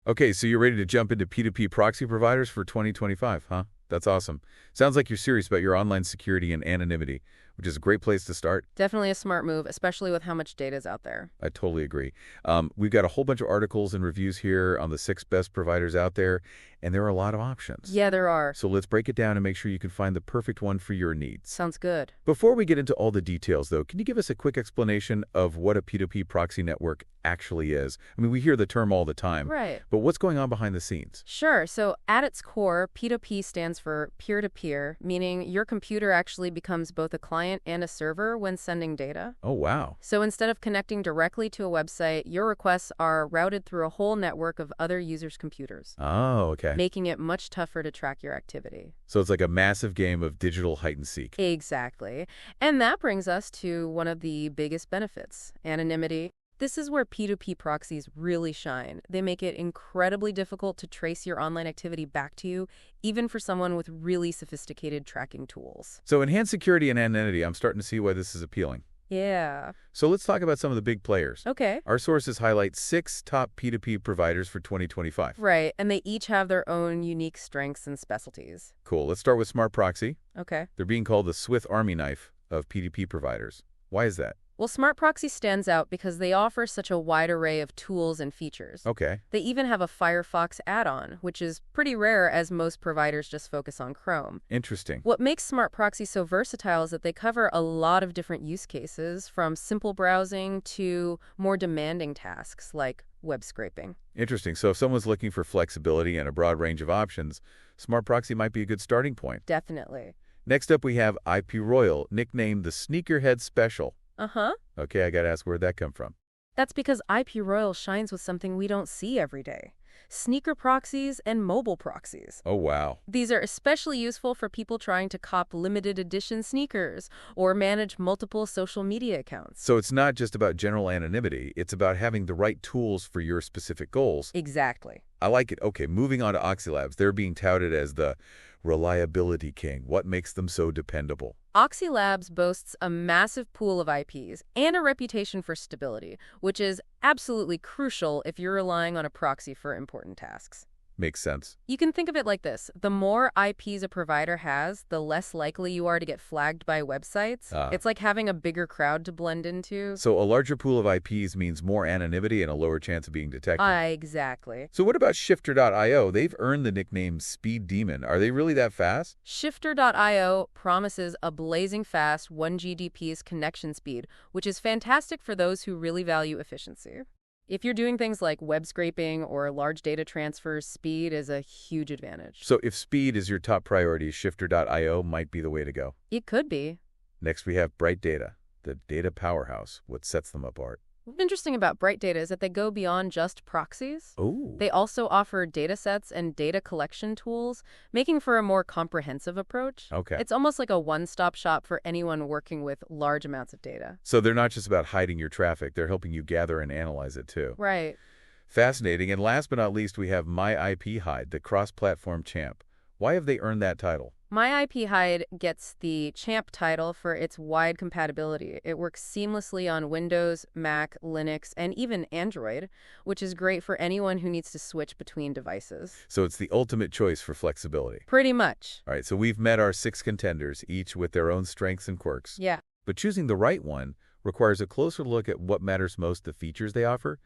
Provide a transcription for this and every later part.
Okay, so you're ready to jump into P2P proxy providers for 2025, huh? That's awesome. Sounds like you're serious about your online security and anonymity, which is a great place to start. Definitely a smart move, especially with how much data is out there. I totally agree. We've got a whole bunch of articles and reviews here on the 6 best providers out there, and there are a lot of options. Yeah, there are. So let's break it down and make sure you can find the perfect one for your needs. Sounds good. Before we get into all the details, though, can you give us a quick explanation of what a P2P proxy network actually is? I mean, we hear the term all the time. Right. But what's going on behind the scenes? Sure. So at its core, P2P stands for peer-to-peer, meaning your computer actually becomes both a client and a server when sending data. Oh, wow. So instead of connecting directly to a website, your requests are routed through a whole network of other users' computers, Oh, okay. making it much tougher to track your activity. So it's like a massive game of digital hide and seek. Exactly. And that brings us to one of the biggest benefits, anonymity. This is where P2P proxies really shine. They make it incredibly difficult to trace your online activity back to you, even for someone with really sophisticated tracking tools. So enhanced security and anonymity, I'm starting to see why this is appealing. Yeah. So let's talk about some of the big players. Okay. Our sources highlight 6 top P2P providers for 2025. Right. And they each have their own unique strengths and specialties. Cool. Let's start with Smart Proxy. Okay. They're being called the Swiss Army knife of P2P providers. Why is that? Well, Smart Proxy stands out because they offer such a wide array of tools and features. Okay. They even have a Firefox add-on, which is pretty rare as most providers just focus on Chrome. Interesting. What makes Smart Proxy so versatile is that they cover a lot of different use cases, from simple browsing to more demanding tasks like web scraping. Interesting. So if someone's looking for flexibility and a broad range of options, Smart Proxy might be a good starting point. Definitely. Next up, we have IP Royal, nicknamed the Sneakerhead Special. Uh-huh. Okay, I got to ask, where'd that come from? That's because IP Royal shines with something we don't see every day: sneaker proxies and mobile proxies. Oh, wow. These are especially useful for people trying to cop limited edition sneakers or manage multiple social media accounts. So it's not just about general anonymity, it's about having the right tools for your specific goals. Exactly. I like it. Okay, moving on to Oxy Labs. They're being touted as the reliability king. What makes them so dependable? Oxy Labs boasts a massive pool of IPs and a reputation for stability, which is absolutely crucial if you're relying on a proxy for important tasks. Makes sense. You can think of it like this: the more IPs a provider has, the less likely you are to get flagged by websites. It's like having a bigger crowd to blend into. So a larger pool of IPs means more anonymity and a lower chance of being detected. Exactly. So what about Shifter.io? They've earned the nickname Speed Demon. Are they really that fast? Shifter.io promises a blazing fast 1 Gbps connection speed, which is fantastic for those who really value efficiency. If you're doing things like web scraping or large data transfers, speed is a huge advantage. So if speed is your top priority, Shifter.io might be the way to go. It could be. Next, we have Bright Data, the data powerhouse. What sets them apart? What's interesting about Bright Data is that they go beyond just proxies. Oh. They also offer datasets and data collection tools, making for a more comprehensive approach. Okay. It's almost like a one-stop shop for anyone working with large amounts of data. So they're not just about hiding your traffic, they're helping you gather and analyze it too. Right. Fascinating. And last but not least, we have MyIPHide, the cross-platform champ. Why have they earned that title? MyIPHide gets the champ title for its wide compatibility. It works seamlessly on Windows, Mac, Linux, and even Android, which is great for anyone who needs to switch between devices. So it's the ultimate choice for flexibility. Pretty much. All right, so we've met our 6 contenders, each with their own strengths and quirks. Yeah. But choosing the right one requires a closer look at what matters most, the features they offer.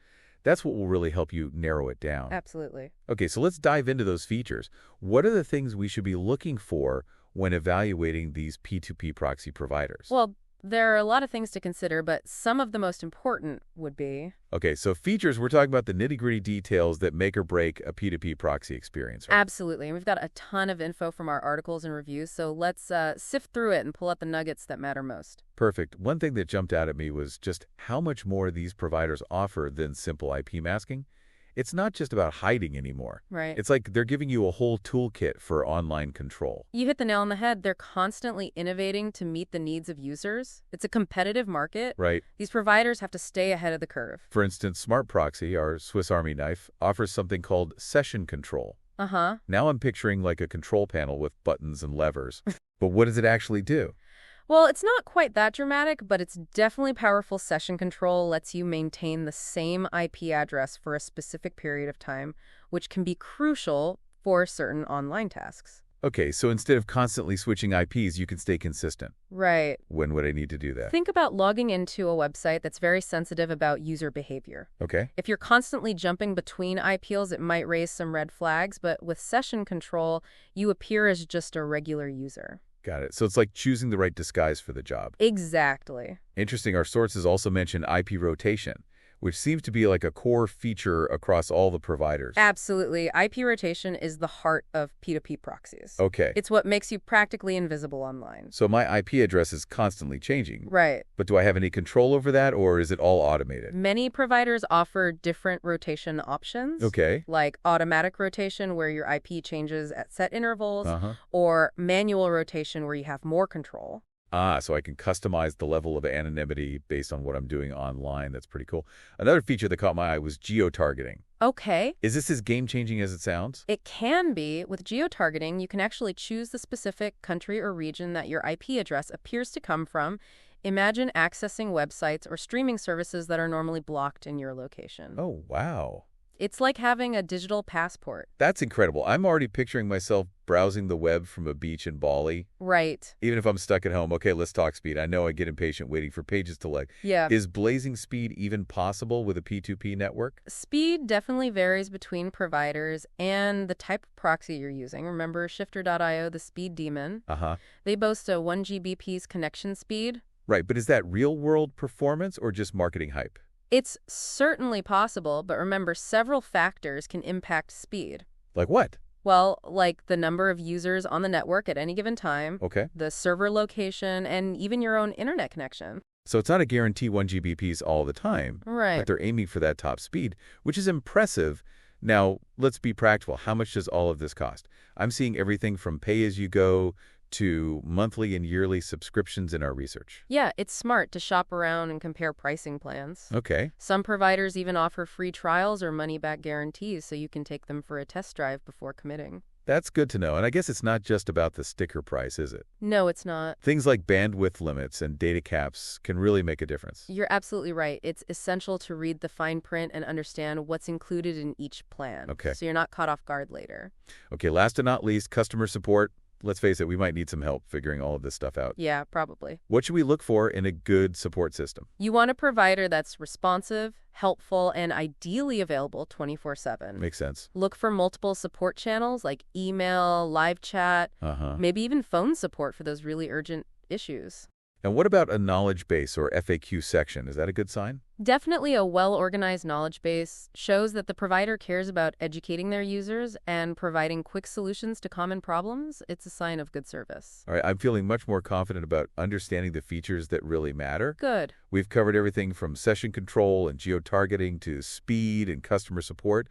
That's what will really help you narrow it down. Absolutely. Okay, so let's dive into those features. What are the things we should be looking for when evaluating these P2P proxy providers? Well, there are a lot of things to consider, but some of the most important would be... Okay, so features, we're talking about the nitty-gritty details that make or break a P2P proxy experience, right? Absolutely. And we've got a ton of info from our articles and reviews, so let's sift through it and pull out the nuggets that matter most. Perfect. One thing that jumped out at me was just how much more these providers offer than simple IP masking. It's not just about hiding anymore. Right. It's like they're giving you a whole toolkit for online control. You hit the nail on the head. They're constantly innovating to meet the needs of users. It's a competitive market. Right. These providers have to stay ahead of the curve. For instance, Smart Proxy, our Swiss Army knife, offers something called session control. Uh-huh. Now I'm picturing like a control panel with buttons and levers. But what does it actually do? Well, it's not quite that dramatic, but it's definitely powerful. Session control lets you maintain the same IP address for a specific period of time, which can be crucial for certain online tasks. Okay, so instead of constantly switching IPs, you can stay consistent. Right. When would I need to do that? Think about logging into a website that's very sensitive about user behavior. Okay. If you're constantly jumping between IPs, it might raise some red flags, but with session control, you appear as just a regular user. Got it. So it's like choosing the right disguise for the job. Exactly. Interesting, our sources also mention IP rotation, which seems to be like a core feature across all the providers. Absolutely. IP rotation is the heart of P2P proxies. Okay. It's what makes you practically invisible online. So my IP address is constantly changing. Right. But do I have any control over that, or is it all automated? Many providers offer different rotation options. Okay. Like automatic rotation, where your IP changes at set intervals, Uh-huh. or manual rotation, where you have more control. So I can customize the level of anonymity based on what I'm doing online. That's pretty cool. Another feature that caught my eye was geo-targeting. Okay. Is this as game-changing as it sounds? It can be. With geo-targeting, you can actually choose the specific country or region that your IP address appears to come from. Imagine accessing websites or streaming services that are normally blocked in your location. Oh, wow. It's like having a digital passport. That's incredible. I'm already picturing myself browsing the web from a beach in Bali. Right. Even if I'm stuck at home, okay, let's talk speed. I know I get impatient waiting for pages to load. Yeah. Is blazing speed even possible with a P2P network? Speed definitely varies between providers and the type of proxy you're using. Remember Shifter.io, the speed demon? Uh-huh. They boast a 1 Gbps connection speed. Right, but is that real-world performance or just marketing hype? It's certainly possible, but remember, several factors can impact speed. Like what? Well, like the number of users on the network at any given time, Okay. the server location, and even your own internet connection. So it's not a guarantee 1 Gbps all the time. Right. But they're aiming for that top speed, which is impressive. Now, let's be practical. How much does all of this cost? I'm seeing everything from pay-as-you-go to monthly and yearly subscriptions in our research. Yeah, it's smart to shop around and compare pricing plans. Okay. Some providers even offer free trials or money-back guarantees so you can take them for a test drive before committing. That's good to know. And I guess it's not just about the sticker price, is it? No, it's not. Things like bandwidth limits and data caps can really make a difference. You're absolutely right. It's essential to read the fine print and understand what's included in each plan. Okay. So you're not caught off guard later. Okay, last but not least, customer support. Let's face it, we might need some help figuring all of this stuff out. Yeah, probably. What should we look for in a good support system? You want a provider that's responsive, helpful, and ideally available 24/7. Makes sense. Look for multiple support channels like email, live chat, Uh-huh. maybe even phone support for those really urgent issues. And what about a knowledge base or FAQ section? Is that a good sign? Definitely a well-organized knowledge base shows that the provider cares about educating their users and providing quick solutions to common problems. It's a sign of good service. All right, I'm feeling much more confident about understanding the features that really matter. Good. We've covered everything from session control and geo-targeting to speed and customer support.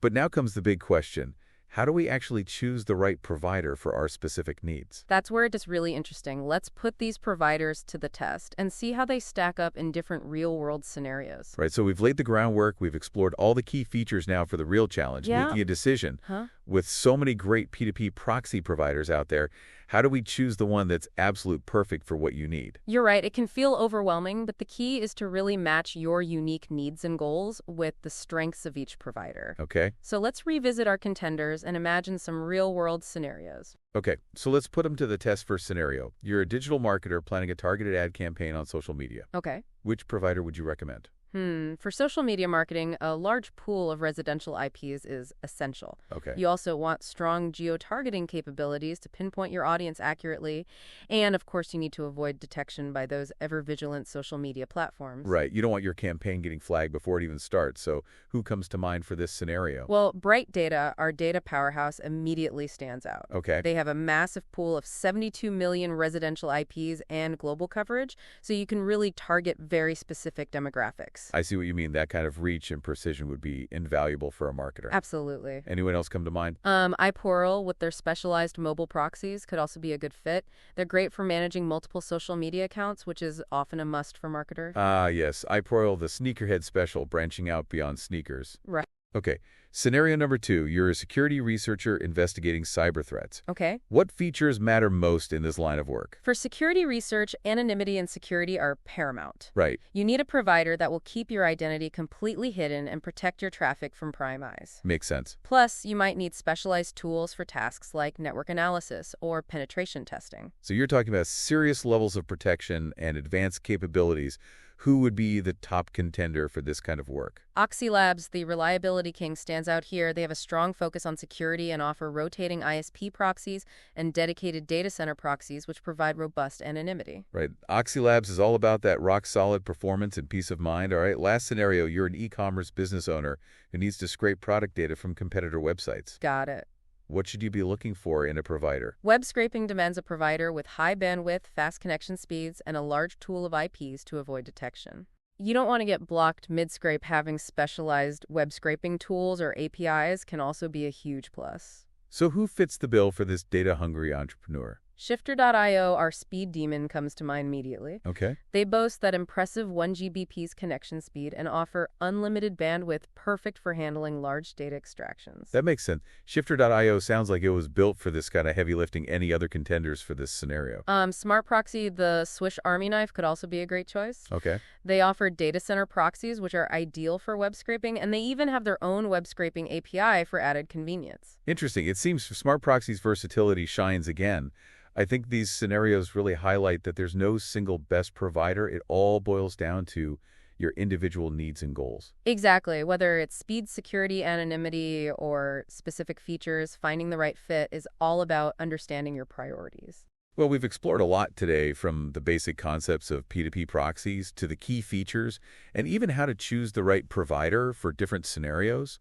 But now comes the big question. How do we actually choose the right provider for our specific needs? That's where it gets really interesting. Let's put these providers to the test and see how they stack up in different real-world scenarios. Right, so we've laid the groundwork. We've explored all the key features now for the real challenge, Yeah. making a decision. Huh? With so many great P2P proxy providers out there, how do we choose the one that's absolute perfect for what you need? You're right. It can feel overwhelming, but the key is to really match your unique needs and goals with the strengths of each provider. Okay? So let's revisit our contenders and imagine some real-world scenarios. Okay, so let's put them to the test first scenario. You're a digital marketer planning a targeted ad campaign on social media. Okay. Which provider would you recommend? For social media marketing, a large pool of residential IPs is essential. Okay. You also want strong geo-targeting capabilities to pinpoint your audience accurately. And, of course, you need to avoid detection by those ever-vigilant social media platforms. Right, you don't want your campaign getting flagged before it even starts, so who comes to mind for this scenario? Well, Bright Data, our data powerhouse, immediately stands out. Okay. They have a massive pool of 72 million residential IPs and global coverage, so you can really target very specific demographics. I see what you mean. That kind of reach and precision would be invaluable for a marketer. Absolutely. Anyone else come to mind? iPoral, with their specialized mobile proxies, could also be a good fit. They're great for managing multiple social media accounts, which is often a must for marketers. Ah, yes. iProil, the sneakerhead special, branching out beyond sneakers. Right. Okay. Scenario number 2, you're a security researcher investigating cyber threats. Okay. What features matter most in this line of work? For security research, anonymity and security are paramount. Right. You need a provider that will keep your identity completely hidden and protect your traffic from prying eyes. Makes sense. Plus, you might need specialized tools for tasks like network analysis or penetration testing. So you're talking about serious levels of protection and advanced capabilities. Who would be the top contender for this kind of work? Oxy Labs, the reliability king, stands out here. They have a strong focus on security and offer rotating ISP proxies and dedicated data center proxies, which provide robust anonymity. Right. Oxylabs is all about that rock-solid performance and peace of mind. All right, last scenario, you're an e-commerce business owner who needs to scrape product data from competitor websites. Got it. What should you be looking for in a provider? Web scraping demands a provider with high bandwidth, fast connection speeds, and a large tool of IPs to avoid detection. You don't want to get blocked mid-scrape. Having specialized web scraping tools or APIs can also be a huge plus. So who fits the bill for this data-hungry entrepreneur? Shifter.io, our speed demon, comes to mind immediately. Okay. They boast that impressive 1 Gbps connection speed and offer unlimited bandwidth, perfect for handling large data extractions. That makes sense. Shifter.io sounds like it was built for this kind of heavy lifting. Any other contenders for this scenario? Smart Proxy, the Swiss Army knife, could also be a great choice. Okay. They offer data center proxies, which are ideal for web scraping, and they even have their own web scraping API for added convenience. Interesting. It seems Smart Proxy's versatility shines again. I think these scenarios really highlight that there's no single best provider. It all boils down to your individual needs and goals. Exactly. Whether it's speed, security, anonymity, or specific features, finding the right fit is all about understanding your priorities. Well, we've explored a lot today, from the basic concepts of P2P proxies to the key features and even how to choose the right provider for different scenarios.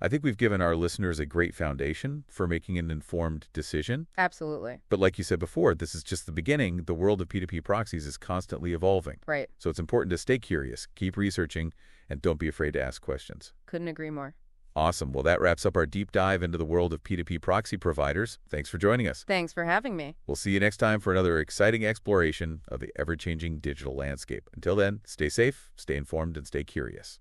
I think we've given our listeners a great foundation for making an informed decision. Absolutely. But like you said before, this is just the beginning. The world of P2P proxies is constantly evolving. Right. So it's important to stay curious, keep researching, and don't be afraid to ask questions. Couldn't agree more. Awesome. Well, that wraps up our deep dive into the world of P2P proxy providers. Thanks for joining us. Thanks for having me. We'll see you next time for another exciting exploration of the ever-changing digital landscape. Until then, stay safe, stay informed, and stay curious.